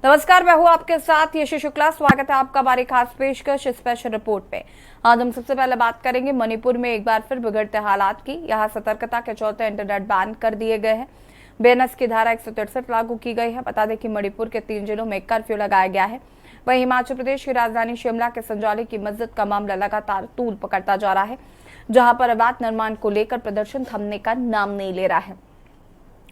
नमस्कार, मैं हूं आपके साथ यशी शुक्ला। स्वागत है आपका हमारी खास पेशकश स्पेशल रिपोर्ट पे। आज हम सबसे पहले बात करेंगे मणिपुर में एक बार फिर बिगड़ते हालात की। यहां सतर्कता के चलते इंटरनेट बैन कर दिए गए हैं। बीएनएस की धारा 163 लागू की गई है। बता दें कि मणिपुर के 3 जिलों में कर्फ्यू लगाया गया है। वहीं हिमाचल प्रदेश की राजधानी शिमला के संजौली की मस्जिद का मामला लगातार तूल पकड़ता जा रहा है, जहां पर अवैध निर्माण को लेकर प्रदर्शन थमने का नाम नहीं ले रहा है।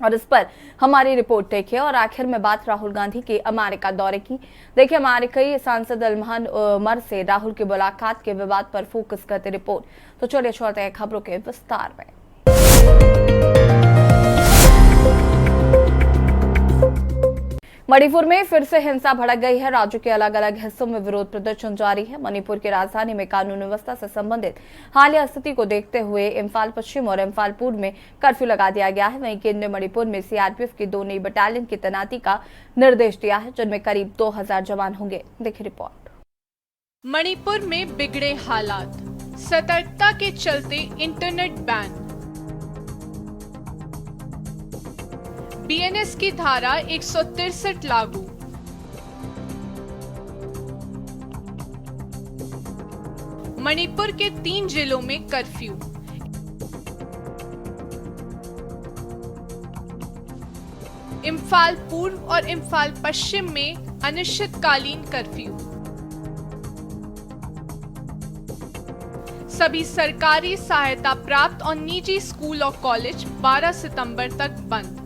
और इस पर हमारी रिपोर्ट देखिए। और आखिर में बात राहुल गांधी के अमेरिका दौरे की। देखिए, अमेरिकी सांसद इल्हान उमर से राहुल की मुलाकात के विवाद पर फोकस करते रिपोर्ट। तो चलिए चलते हैं खबरों के विस्तार में। मणिपुर में फिर से हिंसा भड़क गई है। राज्य के अलग अलग हिस्सों में विरोध प्रदर्शन जारी है। मणिपुर की राजधानी में कानून व्यवस्था से संबंधित हालिया स्थिति को देखते हुए इम्फाल पश्चिम और इम्फाल पूर्व में कर्फ्यू लगा दिया गया है। वहीं केंद्र ने मणिपुर में सीआरपीएफ की 2 नई बटालियन की तैनाती का निर्देश दिया है, जिनमें करीब 2000 जवान होंगे। देखिए रिपोर्ट। मणिपुर में बिगड़े हालात, सतर्कता के चलते इंटरनेट बैन। बीएनएस की धारा 163 लागू। मणिपुर के 3 जिलों में कर्फ्यू। इम्फाल पूर्व और इम्फाल पश्चिम में अनिश्चितकालीन कर्फ्यू। सभी सरकारी सहायता प्राप्त और निजी स्कूल और कॉलेज 12 सितंबर तक बंद।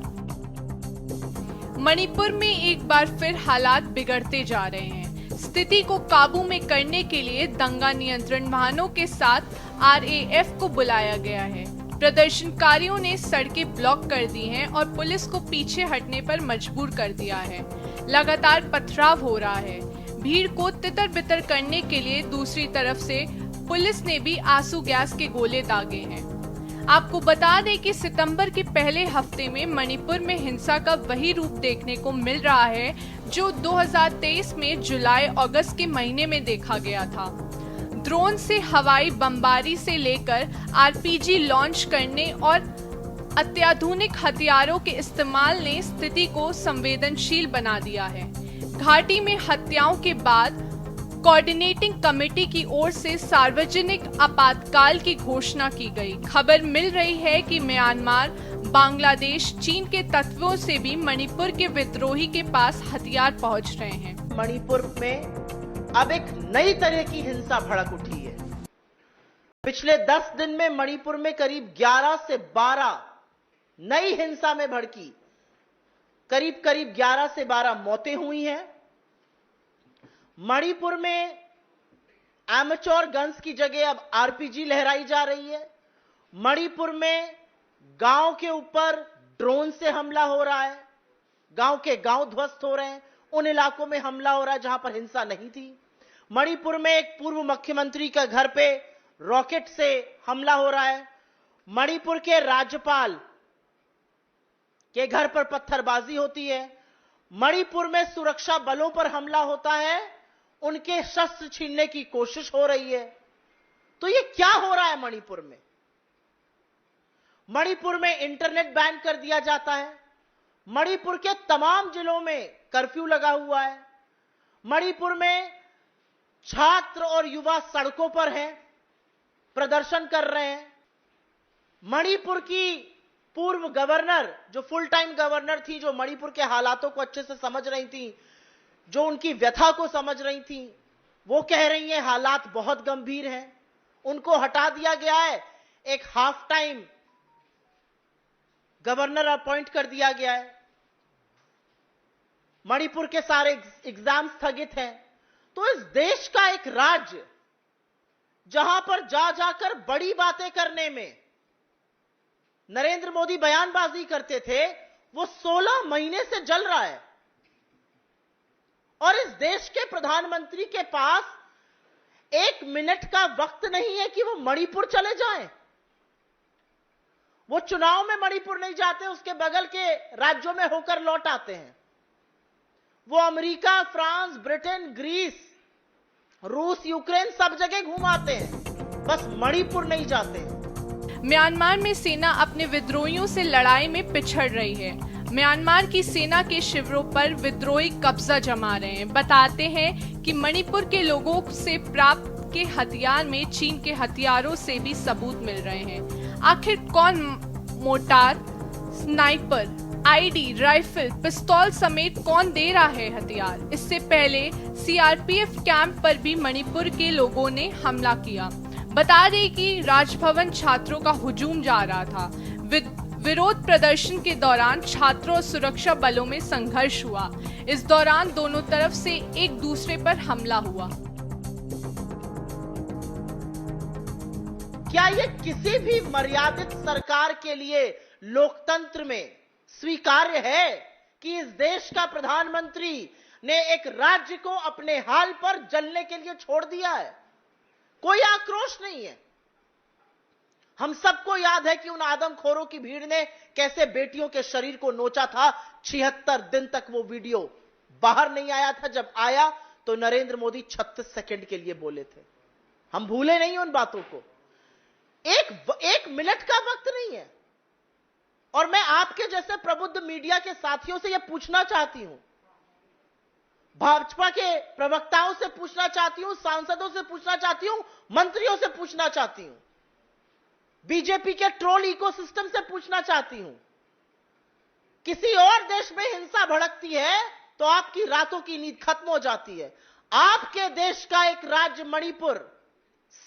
मणिपुर में एक बार फिर हालात बिगड़ते जा रहे हैं। स्थिति को काबू में करने के लिए दंगा नियंत्रण वाहनों के साथ आरएएफ को बुलाया गया है। प्रदर्शनकारियों ने सड़कें ब्लॉक कर दी हैं और पुलिस को पीछे हटने पर मजबूर कर दिया है। लगातार पथराव हो रहा है। भीड़ को तितर बितर करने के लिए दूसरी तरफ से पुलिस ने भी आंसू गैस के गोले दागे हैं। आपको बता दें कि सितंबर के पहले हफ्ते में मणिपुर में हिंसा का वही रूप देखने को मिल रहा है जो 2023 में जुलाई अगस्त के महीने में देखा गया था। ड्रोन से हवाई बमबारी से लेकर आरपीजी लॉन्च करने और अत्याधुनिक हथियारों के इस्तेमाल ने स्थिति को संवेदनशील बना दिया है। घाटी में हत्याओं के बाद कोऑर्डिनेटिंग कमेटी की ओर से सार्वजनिक आपातकाल की घोषणा की गई। खबर मिल रही है कि म्यांमार, बांग्लादेश, चीन के तत्वों से भी मणिपुर के विद्रोही के पास हथियार पहुंच रहे हैं। मणिपुर में अब एक नई तरह की हिंसा भड़क उठी है। पिछले 10 दिन में मणिपुर में करीब 11 से 12 नई हिंसा में भड़की। करीब 11 से 12 मौतें हुई हैं। मणिपुर में एमेच्योर गन्स की जगह अब आरपीजी लहराई जा रही है। मणिपुर में गांव के ऊपर ड्रोन से हमला हो रहा है। गांव के गांव ध्वस्त हो रहे हैं। उन इलाकों में हमला हो रहा है जहां पर हिंसा नहीं थी। मणिपुर में एक पूर्व मुख्यमंत्री का घर पे रॉकेट से हमला हो रहा है। मणिपुर के राज्यपाल के घर पर पत्थरबाजी होती है। मणिपुर में सुरक्षा बलों पर हमला होता है। उनके शस्त्र छीनने की कोशिश हो रही है। तो ये क्या हो रहा है मणिपुर में? मणिपुर में इंटरनेट बैन कर दिया जाता है। मणिपुर के तमाम जिलों में कर्फ्यू लगा हुआ है। मणिपुर में छात्र और युवा सड़कों पर हैं, प्रदर्शन कर रहे हैं। मणिपुर की पूर्व गवर्नर, जो फुल टाइम गवर्नर थी, जो मणिपुर के हालातों को अच्छे से समझ रही थी, जो उनकी व्यथा को समझ रही थी, वो कह रही हैं हालात बहुत गंभीर हैं। उनको हटा दिया गया है। एक हाफ टाइम गवर्नर अपॉइंट कर दिया गया है। मणिपुर के सारे एग्जाम स्थगित हैं। तो इस देश का एक राज्य जहां पर जा जाकर बड़ी बातें करने में नरेंद्र मोदी बयानबाजी करते थे, वो 16 महीने से जल रहा है। और इस देश के प्रधानमंत्री के पास 1 मिनट का वक्त नहीं है कि वो मणिपुर चले जाएं। वो चुनाव में मणिपुर नहीं जाते, उसके बगल के राज्यों में होकर लौट आते हैं। वो अमेरिका, फ्रांस, ब्रिटेन, ग्रीस, रूस, यूक्रेन सब जगह घुमाते हैं, बस मणिपुर नहीं जाते हैं। म्यांमार में सेना अपने विद्रोहियों से लड़ाई में पिछड़ रही है। म्यांमार की सेना के शिविरों पर विद्रोही कब्जा जमा रहे हैं। बताते हैं कि मणिपुर के लोगों से प्राप्त के हथियार में चीन के हथियारों से भी सबूत मिल रहे हैं। आखिर कौन मोर्टार, स्नाइपर, आईडी, राइफल, पिस्तौल समेत कौन दे रहा है हथियार? इससे पहले सीआरपीएफ कैंप पर भी मणिपुर के लोगों ने हमला किया। बता दें कि राजभवन छात्रों का हुजूम जा रहा था। विरोध प्रदर्शन के दौरान छात्रों और सुरक्षा बलों में संघर्ष हुआ। इस दौरान दोनों तरफ से एक दूसरे पर हमला हुआ। क्या ये किसी भी मर्यादित सरकार के लिए लोकतंत्र में स्वीकार्य है कि इस देश का प्रधानमंत्री ने एक राज्य को अपने हाल पर जलने के लिए छोड़ दिया है? कोई आक्रोश नहीं है। हम सबको याद है कि उन आदमखोरों की भीड़ ने कैसे बेटियों के शरीर को नोचा था। 76 दिन तक वो वीडियो बाहर नहीं आया था। जब आया तो नरेंद्र मोदी 36 सेकंड के लिए बोले थे। हम भूले नहीं उन बातों को। एक मिनट का वक्त नहीं है। और मैं आपके जैसे प्रबुद्ध मीडिया के साथियों से यह पूछना चाहती हूं, भाजपा के प्रवक्ताओं से पूछना चाहती हूं, सांसदों से पूछना चाहती हूं, मंत्रियों से पूछना चाहती हूं, बीजेपी के ट्रोल इकोसिस्टम से पूछना चाहती हूं। किसी और देश में हिंसा भड़कती है तो आपकी रातों की नींद खत्म हो जाती है। आपके देश का एक राज्य मणिपुर,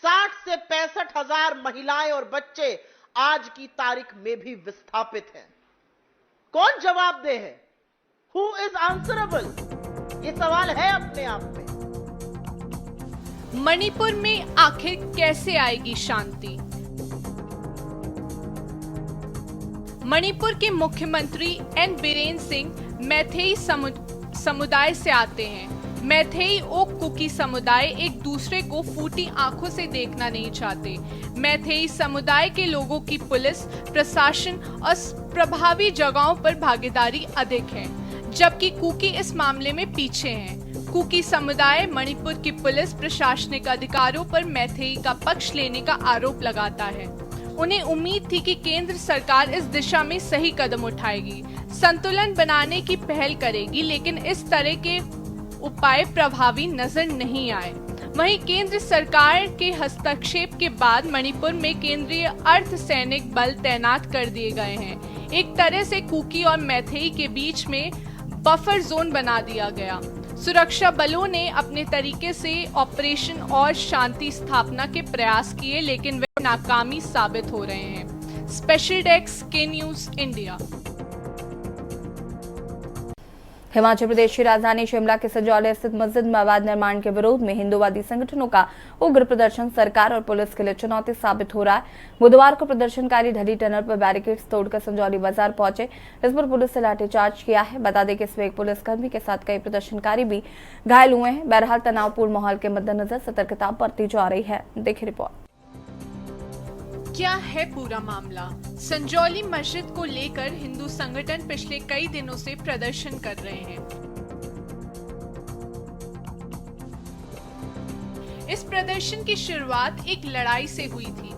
60 से 65 हजार महिलाएं और बच्चे आज की तारीख में भी विस्थापित हैं। कौन जवाबदेह है? Who is answerable? ये सवाल है अपने आप में। मणिपुर में आखिर कैसे आएगी शांति? मणिपुर के मुख्यमंत्री एन बीरेन सिंह मैथेई समुदाय से आते हैं। मैथेई और कुकी समुदाय एक दूसरे को फूटी आंखों से देखना नहीं चाहते। मैथेई समुदाय के लोगों की पुलिस प्रशासन और प्रभावी जगहों पर भागीदारी अधिक है, जबकि कुकी इस मामले में पीछे हैं। कुकी समुदाय मणिपुर की पुलिस प्रशासनिक अधिकारियों पर मैथेई का पक्ष लेने का आरोप लगाता है। उन्हें उम्मीद थी कि केंद्र सरकार इस दिशा में सही कदम उठाएगी, संतुलन बनाने की पहल करेगी, लेकिन इस तरह के उपाय प्रभावी नजर नहीं आए। वहीं केंद्र सरकार के हस्तक्षेप के बाद मणिपुर में केंद्रीय अर्धसैनिक बल तैनात कर दिए गए हैं। एक तरह से कुकी और मैथेई के बीच में बफर जोन बना दिया गया। सुरक्षा बलों ने अपने तरीके से ऑपरेशन और शांति स्थापना के प्रयास किए, लेकिन वे नाकामी साबित हो रहे हैं। स्पेशल डेस्क के न्यूज इंडिया। हिमाचल प्रदेश की राजधानी शिमला के संजौली स्थित मस्जिद में अवैध निर्माण के विरोध में हिंदूवादी संगठनों का उग्र प्रदर्शन सरकार और पुलिस के लिए चुनौती साबित हो रहा है। बुधवार को प्रदर्शनकारी ढली टनल पर बैरिकेड्स तोड़कर संजौली बाजार पहुंचे। इस पर पुलिस से लाठीचार्ज किया है। बता दें कि इसमें एक पुलिसकर्मी के साथ कई प्रदर्शनकारी भी घायल हुए हैं। बहरहाल तनावपूर्ण माहौल के मद्देनजर सतर्कता बरती जा रही है। देखिए रिपोर्ट। क्या है पूरा मामला? संजौली मस्जिद को लेकर हिंदू संगठन पिछले कई दिनों से प्रदर्शन कर रहे हैं। इस प्रदर्शन की शुरुआत एक लड़ाई से हुई थी।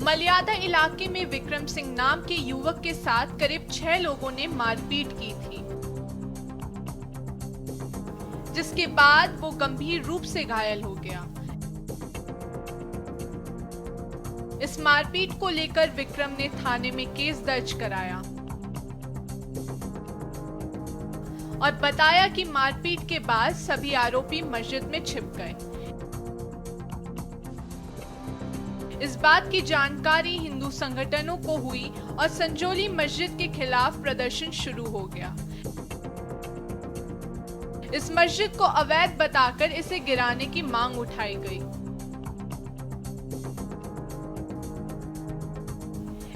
मलियादा इलाके में विक्रम सिंह नाम के युवक के साथ करीब 6 लोगों ने मारपीट की थी, जिसके बाद वो गंभीर रूप से घायल हो गया। इस मारपीट को लेकर विक्रम ने थाने में केस दर्ज कराया और बताया कि मारपीट के बाद सभी आरोपी मस्जिद में छिप गए। इस बात की जानकारी हिंदू संगठनों को हुई और संजौली मस्जिद के खिलाफ प्रदर्शन शुरू हो गया। इस मस्जिद को अवैध बताकर इसे गिराने की मांग उठाई गई।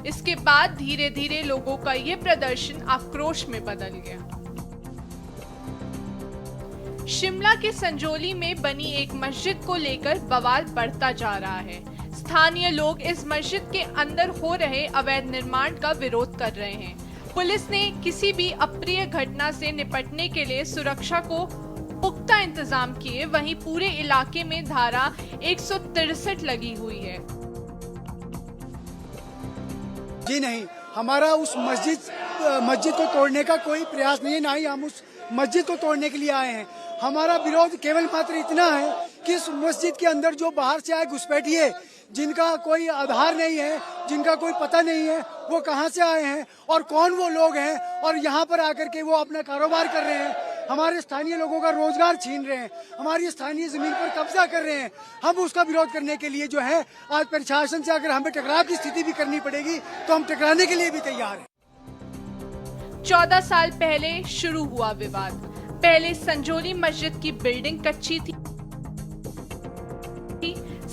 इसके बाद धीरे धीरे लोगों का ये प्रदर्शन आक्रोश में बदल गया। शिमला के संजौली में बनी एक मस्जिद को लेकर बवाल बढ़ता जा रहा है। स्थानीय लोग इस मस्जिद के अंदर हो रहे अवैध निर्माण का विरोध कर रहे हैं। पुलिस ने किसी भी अप्रिय घटना से निपटने के लिए सुरक्षा को पुख्ता इंतजाम किए। वहीं पूरे इलाके में धारा 163 लगी हुई है। जी नहीं, हमारा उस मस्जिद को तोड़ने का कोई प्रयास नहीं है, ना ही हम उस मस्जिद को तोड़ने के लिए आए हैं। हमारा विरोध केवल मात्र इतना है कि इस मस्जिद के अंदर जो बाहर से आए घुसपैठिए, जिनका कोई आधार नहीं है, जिनका कोई पता नहीं है, वो कहां से आए हैं और कौन वो लोग हैं, और यहां पर आकर के वो अपना कारोबार कर रहे हैं, हमारे स्थानीय लोगों का रोजगार छीन रहे हैं, हमारी स्थानीय जमीन पर कब्जा कर रहे हैं। हम उसका विरोध करने के लिए जो है आज प्रशासन से अगर हमें टकराव की स्थिति भी करनी पड़ेगी तो हम टकराने के लिए भी तैयार हैं। 14 साल पहले शुरू हुआ विवाद। पहले संजोली मस्जिद की बिल्डिंग कच्ची थी।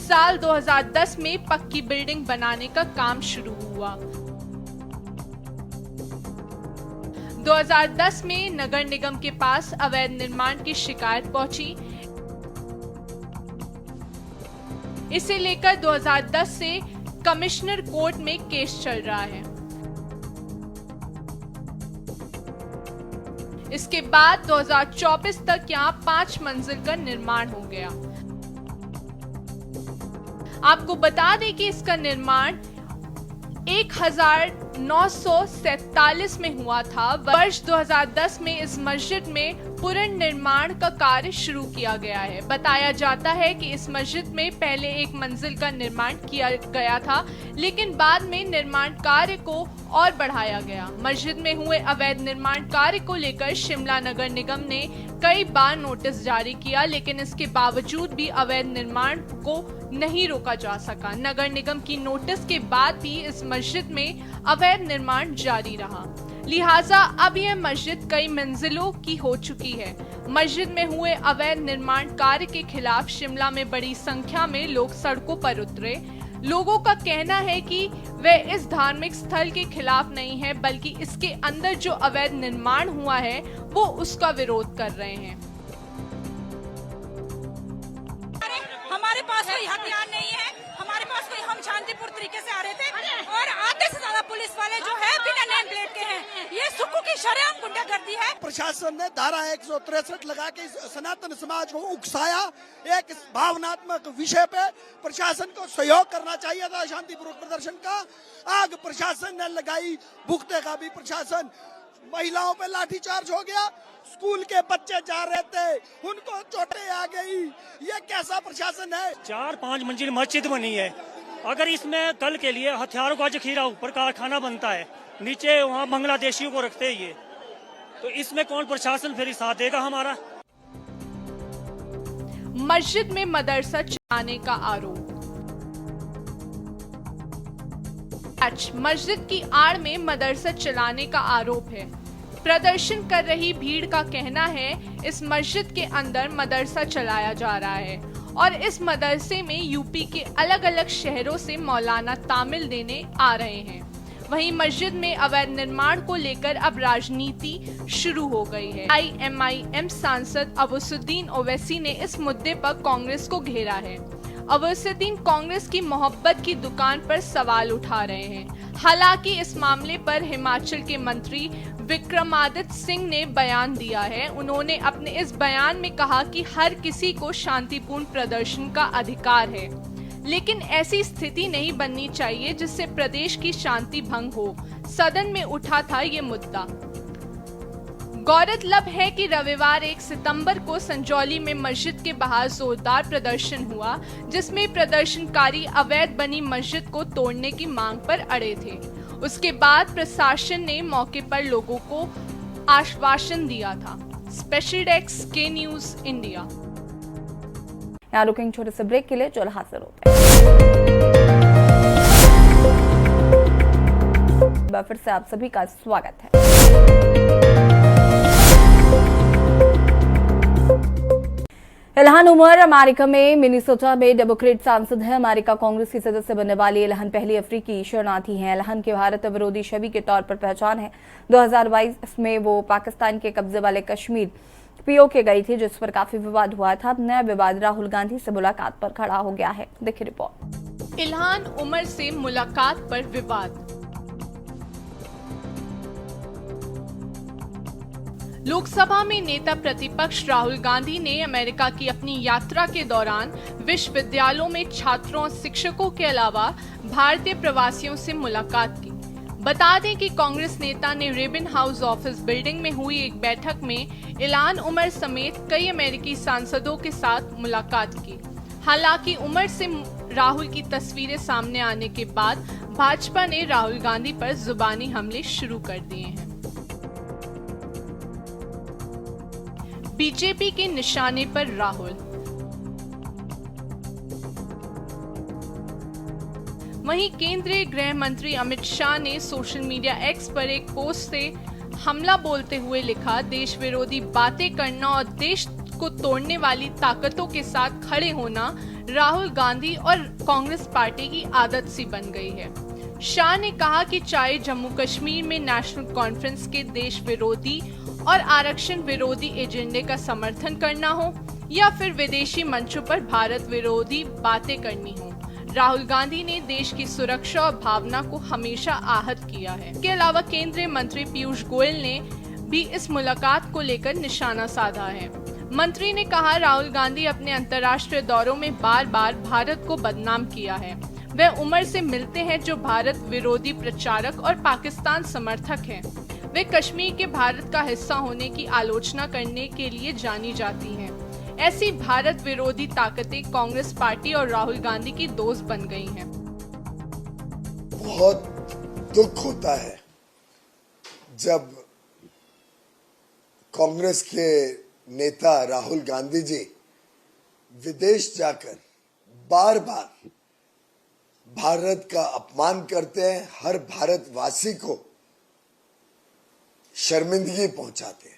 साल 2010 में पक्की बिल्डिंग बनाने का काम शुरू हुआ। 2010 में नगर निगम के पास अवैध निर्माण की शिकायत पहुंची। इसे लेकर 2010 से कमिश्नर कोर्ट में केस चल रहा है। इसके बाद 2024 तक यहां 5 मंजिल का निर्माण हो गया। आपको बता दें कि इसका निर्माण 1947 में हुआ था। वर्ष 2010 में इस मस्जिद में पुनर्निर्माण का कार्य शुरू किया गया है। बताया जाता है कि इस मस्जिद में पहले 1 मंजिल का निर्माण किया गया था, लेकिन बाद में निर्माण कार्य को और बढ़ाया गया। मस्जिद में हुए अवैध निर्माण कार्य को लेकर शिमला नगर निगम ने कई बार नोटिस जारी किया, लेकिन इसके बावजूद भी अवैध निर्माण को नहीं रोका जा सका। नगर निगम की नोटिस के बाद भी इस मस्जिद में अवैध निर्माण जारी रहा, लिहाजा अब यह मस्जिद कई मंजिलों की हो चुकी है। मस्जिद में हुए अवैध निर्माण कार्य के खिलाफ शिमला में बड़ी संख्या में लोग सड़कों पर उतरे। लोगों का कहना है कि वे इस धार्मिक स्थल के खिलाफ नहीं है, बल्कि इसके अंदर जो अवैध निर्माण हुआ है वो उसका विरोध कर रहे हैं। हमारे पास कोई हथियार नहीं है, हमारे पास कोई, हम शांतिपूर्ण तरीके से आ रहे थे और आधे से ज्यादा पुलिस वाले जो है बिना नेम प्लेट के हैं। ये सुक्कू की शरेआम गुंडागर्दी है। प्रशासन ने धारा 163 लगा के सनातन समाज को उकसाया। एक भावनात्मक विषय पे प्रशासन को सहयोग करना चाहिए था शांतिपूर्वक प्रदर्शन का। आग प्रशासन ने लगाई, भुगते का भी प्रशासन। महिलाओं पे लाठीचार्ज हो गया, स्कूल के बच्चे जा रहे थे, उनको चोटें आ गई। ये कैसा प्रशासन है? 4-5 मंजिल मस्जिद बनी है। अगर इसमें कल के लिए हथियारों का जखीरा, ऊपर कारखाना बनता है, नीचे वहाँ बांग्लादेशियों को रखते हैं, ये तो इसमें कौन प्रशासन फिर साथ देगा हमारा? मस्जिद में मदरसा चलाने का आरोप। मस्जिद की आड़ में मदरसा चलाने का आरोप है। प्रदर्शन कर रही भीड़ का कहना है इस मस्जिद के अंदर मदरसा चलाया जा रहा है और इस मदरसे में यूपी के अलग अलग शहरों से मौलाना तामील देने आ रहे हैं। वहीं मस्जिद में अवैध निर्माण को लेकर अब राजनीति शुरू हो गई है। IMIM सांसद अवसुद्दीन ओवैसी ने इस मुद्दे पर कांग्रेस को घेरा है। अवसुद्दीन कांग्रेस की मोहब्बत की दुकान पर सवाल उठा रहे हैं। हालांकि इस मामले पर हिमाचल के मंत्री विक्रमादित्य सिंह ने बयान दिया है। उन्होंने अपने इस बयान में कहा कि हर किसी को शांतिपूर्ण प्रदर्शन का अधिकार है, लेकिन ऐसी स्थिति नहीं बननी चाहिए जिससे प्रदेश की शांति भंग हो। सदन में उठा था ये मुद्दा। गौरतलब है कि रविवार 1 सितंबर को संजौली में मस्जिद के बाहर जोरदार प्रदर्शन हुआ, जिसमें प्रदर्शनकारी अवैध बनी मस्जिद को तोड़ने की मांग पर अड़े थे। उसके बाद प्रशासन ने मौके पर लोगों को आश्वासन दिया था। स्पेशल डेस्क के न्यूज इंडिया। यहाँ रुकेंगे छोटे से ब्रेक के लिए, जो हाजिर होते हैं। फिर से आप सभी का स्वागत है। इल्हान उमर अमेरिका में मिनीसोटा में डेमोक्रेट सांसद है। अमेरिका कांग्रेस की सदस्य बनने वाली इल्हान पहली अफ्रीकी शरणार्थी हैं। इल्हान की भारत विरोधी छवि के तौर पर पहचान है। 2022 में वो पाकिस्तान के कब्जे वाले कश्मीर POK गई थी, जिस पर काफी विवाद हुआ था। अब नया विवाद राहुल गांधी से मुलाकात पर खड़ा हो गया है। देखिए रिपोर्ट। इल्हान उमर से मुलाकात पर विवाद। लोकसभा में नेता प्रतिपक्ष राहुल गांधी ने अमेरिका की अपनी यात्रा के दौरान विश्वविद्यालयों में छात्रों और शिक्षकों के अलावा भारतीय प्रवासियों से मुलाकात की। बता दें कि कांग्रेस नेता ने रिबन हाउस ऑफिस बिल्डिंग में हुई एक बैठक में इल्हान उमर समेत कई अमेरिकी सांसदों के साथ मुलाकात की। हालांकि उमर से राहुल की तस्वीरें सामने आने के बाद भाजपा ने राहुल गांधी पर जुबानी हमले शुरू कर दिए हैं। बीजेपी के निशाने पर राहुल। वहीं केंद्रीय गृह मंत्री अमित शाह ने सोशल मीडिया एक्स पर एक पोस्ट से हमला बोलते हुए लिखा, देश विरोधी बातें करना और देश को तोड़ने वाली ताकतों के साथ खड़े होना राहुल गांधी और कांग्रेस पार्टी की आदत सी बन गई है। शाह ने कहा कि चाहे जम्मू कश्मीर में नेशनल कॉन्फ्रेंस के देश विरोधी और आरक्षण विरोधी एजेंडे का समर्थन करना हो या फिर विदेशी मंचों पर भारत विरोधी बातें करनी हो, राहुल गांधी ने देश की सुरक्षा और भावना को हमेशा आहत किया है। इसके अलावा केंद्रीय मंत्री पीयूष गोयल ने भी इस मुलाकात को लेकर निशाना साधा है। मंत्री ने कहा, राहुल गांधी अपने अंतर्राष्ट्रीय दौरों में बार बार भारत को बदनाम किया है। वह उमर से मिलते हैं जो भारत विरोधी प्रचारक और पाकिस्तान समर्थक हैं। वे कश्मीर के भारत का हिस्सा होने की आलोचना करने के लिए जानी जाती हैं। ऐसी भारत विरोधी ताकतें कांग्रेस पार्टी और राहुल गांधी की दोस्त बन गई हैं। बहुत दुख होता है जब कांग्रेस के नेता राहुल गांधी जी विदेश जाकर बार बार भारत का अपमान करते हैं, हर भारतवासी को शर्मिंदगी पहुंचाते हैं।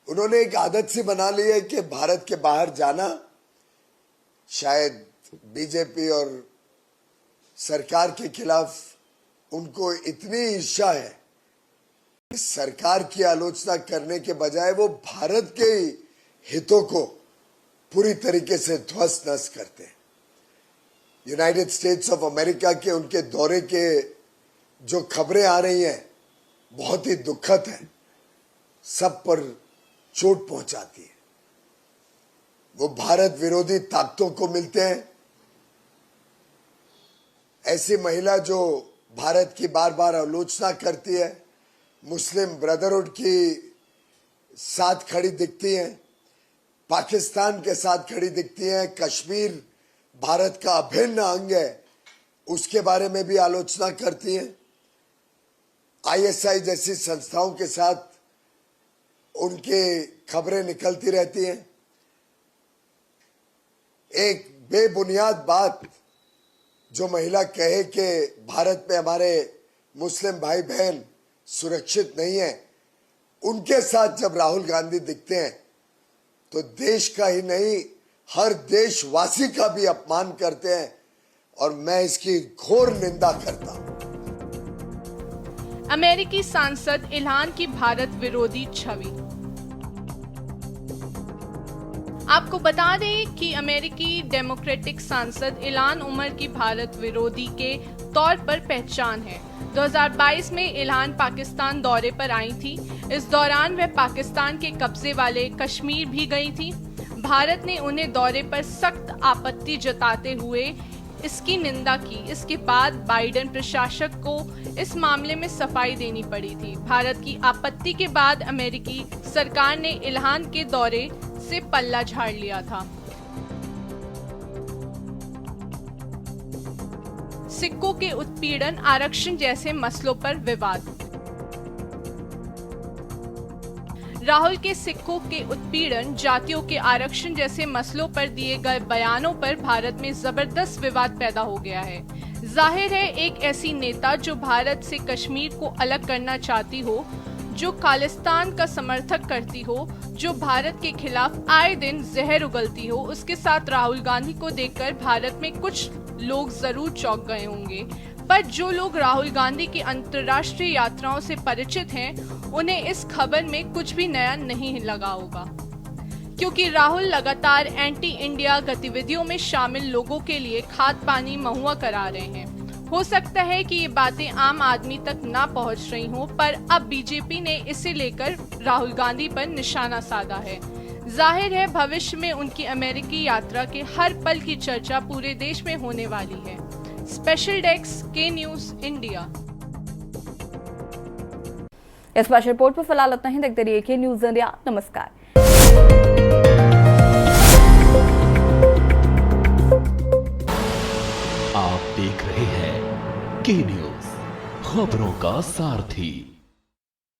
उन्होंने एक आदत सी बना ली है कि भारत के बाहर जाना, शायद बीजेपी और सरकार के खिलाफ उनको इतनी ईर्ष्या है कि सरकार की आलोचना करने के बजाय वो भारत के हितों को पूरी तरीके से ध्वस्त नष्ट करते हैं। यूनाइटेड स्टेट्स ऑफ अमेरिका के उनके दौरे के जो खबरें आ रही हैं बहुत ही दुखद है, सब पर चोट पहुंचाती है। वो भारत विरोधी ताकतों को मिलते हैं। ऐसी महिला जो भारत की बार बार आलोचना करती है, मुस्लिम ब्रदरहुड की साथ खड़ी दिखती हैं, पाकिस्तान के साथ खड़ी दिखती हैं, कश्मीर भारत का अभिन्न अंग है उसके बारे में भी आलोचना करती हैं। आईएसआई जैसी संस्थाओं के साथ उनकी खबरें निकलती रहती हैं। एक बेबुनियाद बात जो महिला कहे कि भारत में हमारे मुस्लिम भाई बहन सुरक्षित नहीं है, उनके साथ जब राहुल गांधी दिखते हैं तो देश का ही नहीं हर देशवासी का भी अपमान करते हैं और मैं इसकी घोर निंदा करता हूं। अमेरिकी सांसद इल्हान की भारत विरोधी छवि। आपको बता दें कि अमेरिकी डेमोक्रेटिक सांसद इल्हान उमर की भारत विरोधी के तौर पर पहचान है। 2022 में इल्हान पाकिस्तान दौरे पर आई थी। इस दौरान वह पाकिस्तान के कब्जे वाले कश्मीर भी गई थी। भारत ने उन्हें दौरे पर सख्त आपत्ति जताते हुए इसकी निंदा की। इसके बाद बाइडेन प्रशासक को इस मामले में सफाई देनी पड़ी थी। भारत की आपत्ति के बाद अमेरिकी सरकार ने इल्हान के दौरे से पल्ला झाड़ लिया था। सिखों के उत्पीड़न, आरक्षण जैसे मसलों पर विवाद। राहुल के सिखों के उत्पीड़न, जातियों के आरक्षण जैसे मसलों पर दिए गए बयानों पर भारत में जबरदस्त विवाद पैदा हो गया है। जाहिर है एक ऐसी नेता जो भारत से कश्मीर को अलग करना चाहती हो, जो खालिस्तान का समर्थक करती हो, जो भारत के खिलाफ आए दिन जहर उगलती हो, उसके साथ राहुल गांधी को देखकर भारत में कुछ लोग जरूर चौंक गए होंगे। पर जो लोग राहुल गांधी की अंतर्राष्ट्रीय यात्राओं से परिचित हैं, उन्हें इस खबर में कुछ भी नया नहीं लगा होगा, क्योंकि राहुल लगातार एंटी इंडिया गतिविधियों में शामिल लोगों के लिए खाद पानी मुहैया करा रहे हैं। हो सकता है कि ये बातें आम आदमी तक ना पहुंच रही हों, पर अब बीजेपी ने इसे लेकर राहुल गांधी पर निशाना साधा है। जाहिर है भविष्य में उनकी अमेरिकी यात्रा के हर पल की चर्चा पूरे देश में होने वाली है। स्पेशल डेस्क के न्यूज़ इंडिया। इस स्पेशल रिपोर्ट पर फिलहाल इतना ही। देखते रहिए न्यूज इंडिया। नमस्कार। आप देख रहे हैं के न्यूज, खबरों का सारथी।